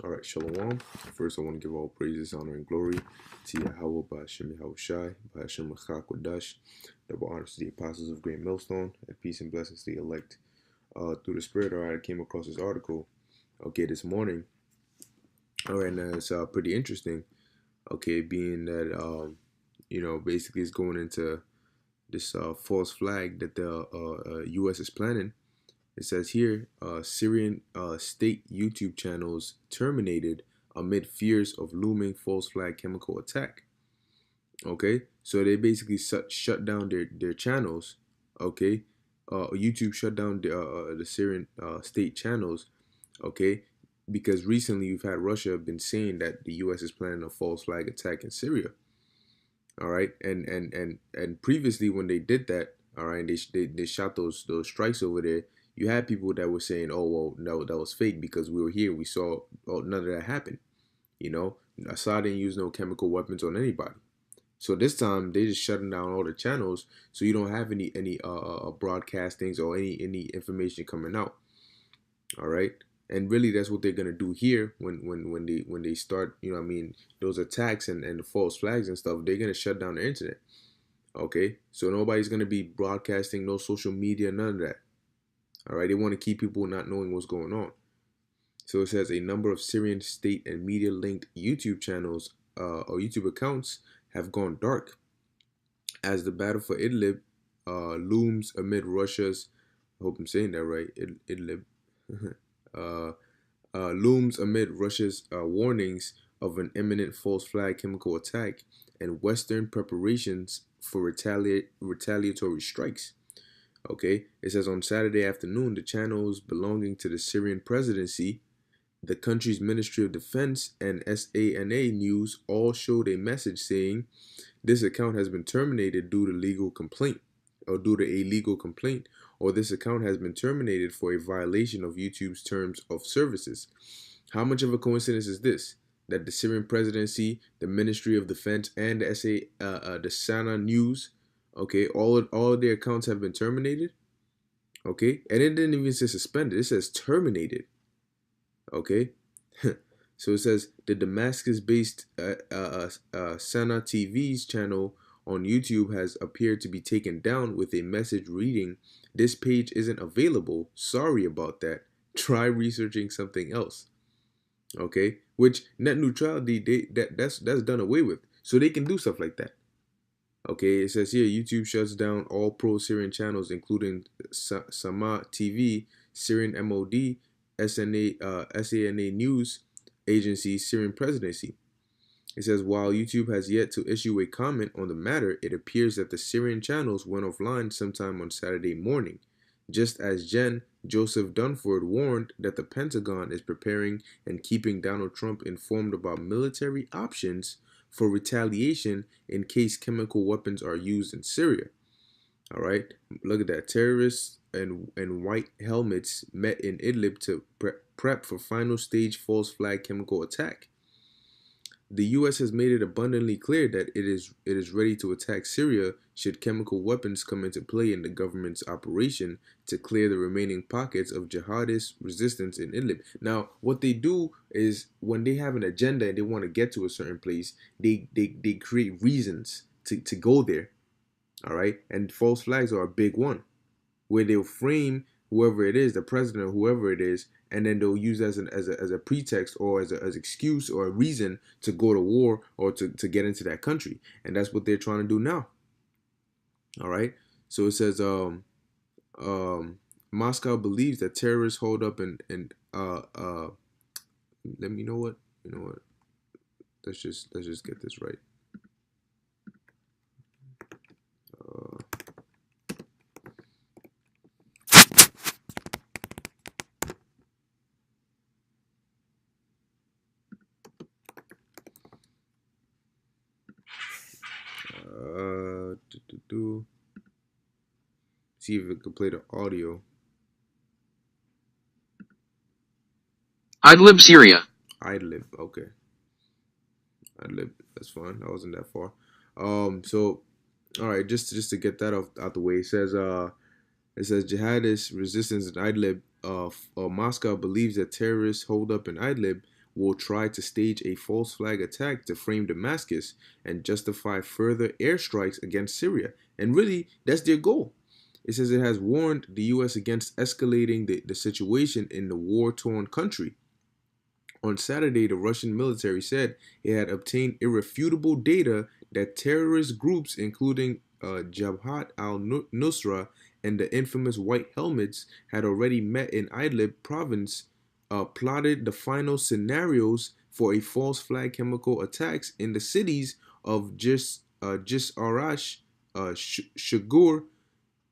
All right, Shalom. First, I want to give all praises, honor, and glory to Yahweh, by Hashem Yahushai, by Hashem Kodash. Double honors to the apostles of Great Millstone, and peace and blessings to the elect. Through the Spirit, all right, I came across this article, okay, this morning. All right, now it's pretty interesting, okay, being that, basically it's going into this false flag that the U.S. is planning. It says here, Syrian state YouTube channels terminated amid fears of looming false flag chemical attack. Okay, so they basically shut down their channels. Okay, YouTube shut down the Syrian state channels. Okay, because recently you've had Russia been saying that the U.S. is planning a false flag attack in Syria. All right, and previously when they did that, all right, they shot those strikes over there. You had people that were saying, "Oh well, no, that was fake because we were here. We saw none of that happen." You know, Assad didn't use no chemical weapons on anybody. So this time they just shutting down all the channels, so you don't have any broadcastings or any information coming out. All right, and really that's what they're gonna do here when they start, those attacks and the false flags and stuff. They're gonna shut down the internet. Okay, so nobody's gonna be broadcasting, no social media, none of that. All right, they want to keep people not knowing what's going on. So it says a number of Syrian state and media-linked YouTube channels or YouTube accounts have gone dark as the battle for Idlib looms amid Russia's, I hope I'm saying that right, Idlib, looms amid Russia's warnings of an imminent false flag chemical attack and Western preparations for retaliatory strikes. Okay, it says on Saturday afternoon, the channels belonging to the Syrian presidency, the country's Ministry of Defense, and SANA News all showed a message saying this account has been terminated due to a legal complaint, or this account has been terminated for a violation of YouTube's terms of services. How much of a coincidence is this? That the Syrian presidency, the Ministry of Defense, and the SANA News, okay, all of their accounts have been terminated. Okay, and it didn't even say suspended; it says terminated. Okay, so it says the Damascus-based Sana TV's channel on YouTube has appeared to be taken down with a message reading, "This page isn't available. Sorry about that. Try researching something else." Okay, which net neutrality that's done away with, so they can do stuff like that. Okay, it says here YouTube shuts down all pro-Syrian channels, including Sama TV, Syrian MOD, SANA News Agency, Syrian Presidency. It says while YouTube has yet to issue a comment on the matter, it appears that the Syrian channels went offline sometime on Saturday morning, just as Jen Joseph Dunford warned that the Pentagon is preparing and keeping Donald Trump informed about military options for retaliation in case chemical weapons are used in Syria. All right, look at that. Terrorists and white helmets met in Idlib to prep for final stage false flag chemical attack. The U.S. has made it abundantly clear that it is ready to attack Syria should chemical weapons come into play in the government's operation to clear the remaining pockets of jihadist resistance in Idlib. Now, what they do is when they have an agenda and they want to get to a certain place, they create reasons to go there. All right, and false flags are a big one, where they'll frame whoever it is, the president or whoever it is, and then they'll use as a pretext or as an excuse or a reason to go to war or to get into that country, and that's what they're trying to do now. All right, so it says Moscow believes that terrorists hold up and let me know what let's just get this right. See if it can play the audio. Idlib, Syria. Idlib, okay. Idlib, that's fine. I wasn't that far. So, all right, just to get that out the way, it says jihadist resistance in Idlib. Moscow believes that terrorists hold up in Idlib will try to stage a false flag attack to frame Damascus and justify further airstrikes against Syria. And really, that's their goal. It says it has warned the U.S. against escalating the situation in the war-torn country. On Saturday, the Russian military said it had obtained irrefutable data that terrorist groups, including Jabhat al-Nusra and the infamous White Helmets, had already met in Idlib province, plotted the final scenarios for a false flag chemical attacks in the cities of Arash, Shugur,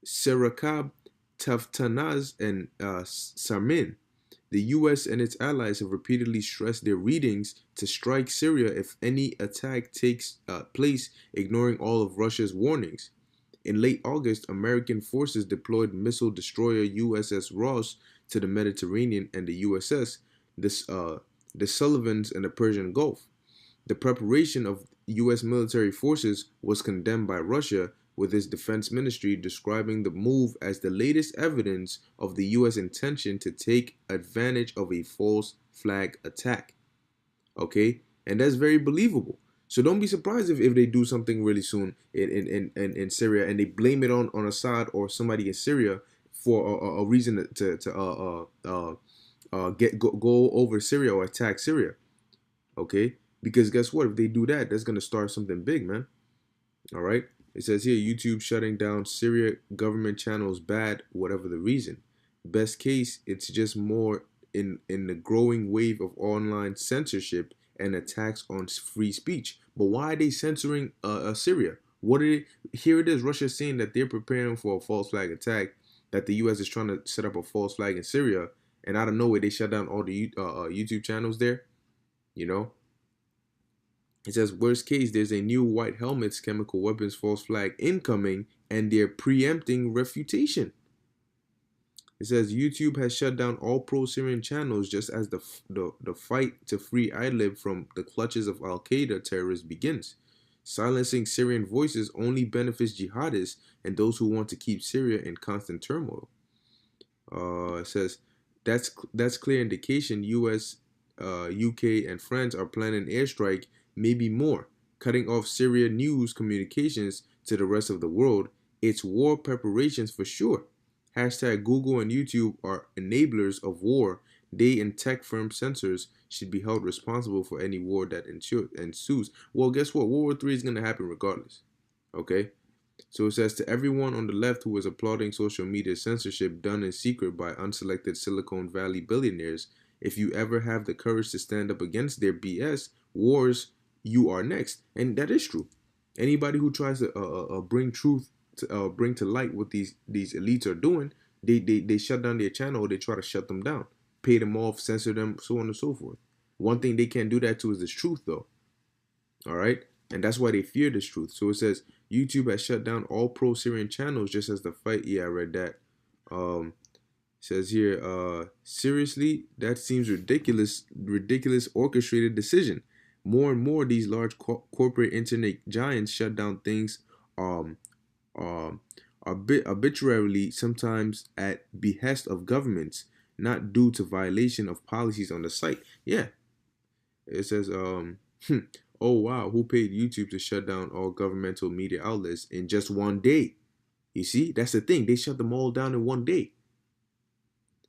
Serakab, Taftanaz, and Sarmin. The U.S. and its allies have repeatedly stressed their readings to strike Syria if any attack takes place, ignoring all of Russia's warnings. In late August, American forces deployed missile destroyer USS Ross to the Mediterranean and the USS, the Sullivans, and the Persian Gulf. The preparation of U.S. military forces was condemned by Russia, with its defense ministry describing the move as the latest evidence of the U.S. intention to take advantage of a false flag attack. Okay? And that's very believable. So don't be surprised if they do something really soon in Syria and they blame it on Assad or somebody in Syria for a reason to go over Syria or attack Syria. Okay? Because guess what? If they do that, that's going to start something big, man. All right? It says here, YouTube shutting down Syria government channels bad, whatever the reason. Best case, it's just more in the growing wave of online censorship and attacks on free speech. But why are they censoring Syria? Here it is, Russia saying that they're preparing for a false flag attack, that the U.S. is trying to set up a false flag in Syria, and out of nowhere, they shut down all the YouTube channels there, you know? It says, worst case, there's a new White Helmets chemical weapons false flag incoming, and they're preempting refutation. It says YouTube has shut down all pro-Syrian channels just as the fight to free Idlib from the clutches of Al-Qaeda terrorists begins. Silencing Syrian voices only benefits jihadists and those who want to keep Syria in constant turmoil. It says that's clear indication U.S., UK, and France are planning an airstrike, maybe more, cutting off Syria news communications to the rest of the world. It's war preparations for sure. Hashtag Google and YouTube are enablers of war. They and tech firm censors should be held responsible for any war that ensues. Well, guess what? World War III is going to happen regardless. Okay? So it says, to everyone on the left who is applauding social media censorship done in secret by unselected Silicon Valley billionaires, if you ever have the courage to stand up against their BS, wars, you are next. And that is true. Anybody who tries to bring truth, bring to light what these elites are doing, they shut down their channel, or they try to shut them down, pay them off, censor them, so on and so forth. One thing they can't do that to is this truth, though. All right? And that's why they fear this truth. So it says, YouTube has shut down all pro-Syrian channels just as the fight. Yeah, I read that. It says here, seriously, that seems ridiculous orchestrated decision. More and more, these large corporate internet giants shut down things arbitrarily, sometimes at behest of governments, not due to violation of policies on the site. Yeah. It says, oh wow, who paid YouTube to shut down all governmental media outlets in just one day? You see, that's the thing. They shut them all down in one day.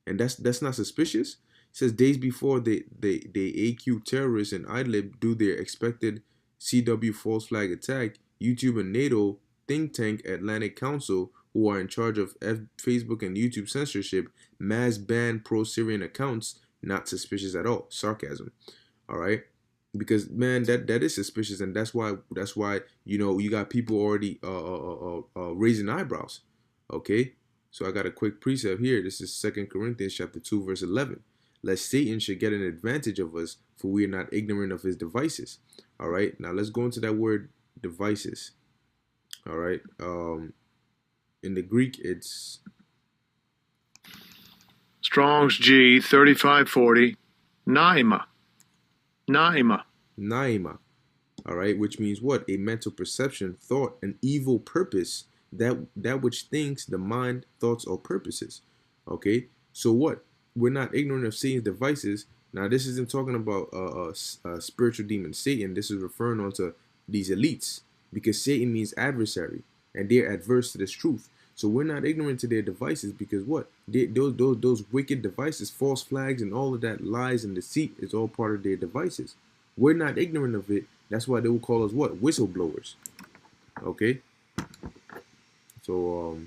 And that's not suspicious. It says days before they AQ terrorists in Idlib do their expected CW false flag attack, YouTube and NATO think tank Atlantic Council, who are in charge of Facebook and YouTube censorship, mass ban pro-Syrian accounts. Not suspicious at all. Sarcasm. All right, because man, that is suspicious, and that's why you got people already raising eyebrows. Okay, so I got a quick precept here. This is 2 Corinthians chapter 2 verse 11. Lest Satan should get an advantage of us, for we are not ignorant of his devices. All right, now let's go into that word devices. All right, in the Greek, it's Strong's G 3540, naima. All right, which means what? A mental perception, thought, an evil purpose, that which thinks, the mind, thoughts, or purposes. Okay, so what? We're not ignorant of Satan's devices. Now, this isn't talking about spiritual demon Satan. This is referring on to these elites, because Satan means adversary, and they're adverse to this truth. So we're not ignorant to their devices, because what those wicked devices, false flags, and all of that lies and deceit is all part of their devices. We're not ignorant of it. That's why they will call us what, whistleblowers. Okay. So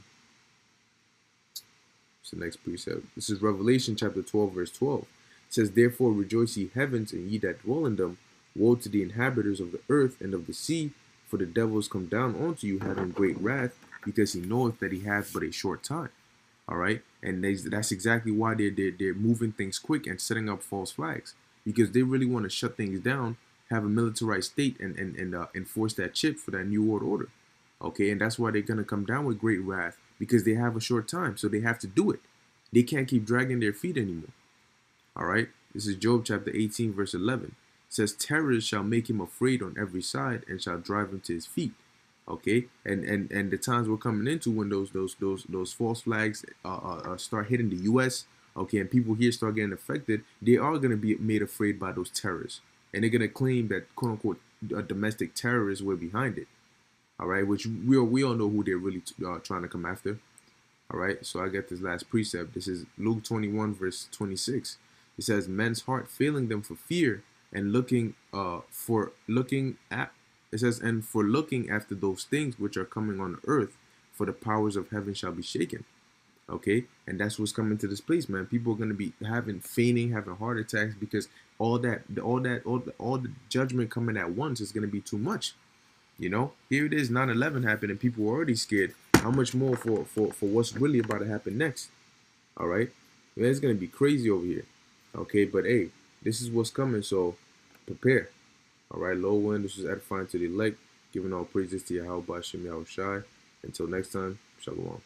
the next precept. This is Revelation chapter 12, verse 12. It says, "Therefore rejoice ye heavens, and ye that dwell in them. Woe to the inhabitants of the earth and of the sea, for the devil is come down unto you, having great wrath, because he knoweth that he hath but a short time." All right, and that's exactly why they're moving things quick and setting up false flags, because they really want to shut things down, have a militarized state, and enforce that chip for that new world order. Okay, and that's why they're gonna come down with great wrath, because they have a short time, so they have to do it. They can't keep dragging their feet anymore. All right, this is Job chapter 18, verse 11. It says, "Terrors shall make him afraid on every side, and shall drive him to his feet." Okay, and the times we're coming into when those false flags start hitting the U.S. Okay, and people here start getting affected, they are gonna be made afraid by those terrorists, and they're gonna claim that quote unquote domestic terrorists were behind it. All right, which we all know who they're really trying to come after. All right, so I get this last precept. This is Luke 21, verse 26. It says, "Men's heart failing them for fear, and looking at." It says, "And for looking after those things which are coming on earth, for the powers of heaven shall be shaken." Okay, and that's what's coming to this place, man. People are gonna be fainting, having heart attacks, because all the judgment coming at once is gonna be too much. Here it is, 9/11 happened, and people were already scared. How much more for what's really about to happen next? All right, man, it's gonna be crazy over here. Okay, but hey, this is what's coming, so prepare. All right, low wind. This is edifying to the elect, giving all praises to Yahweh Shem Yahweh Shai. Until next time, shalom.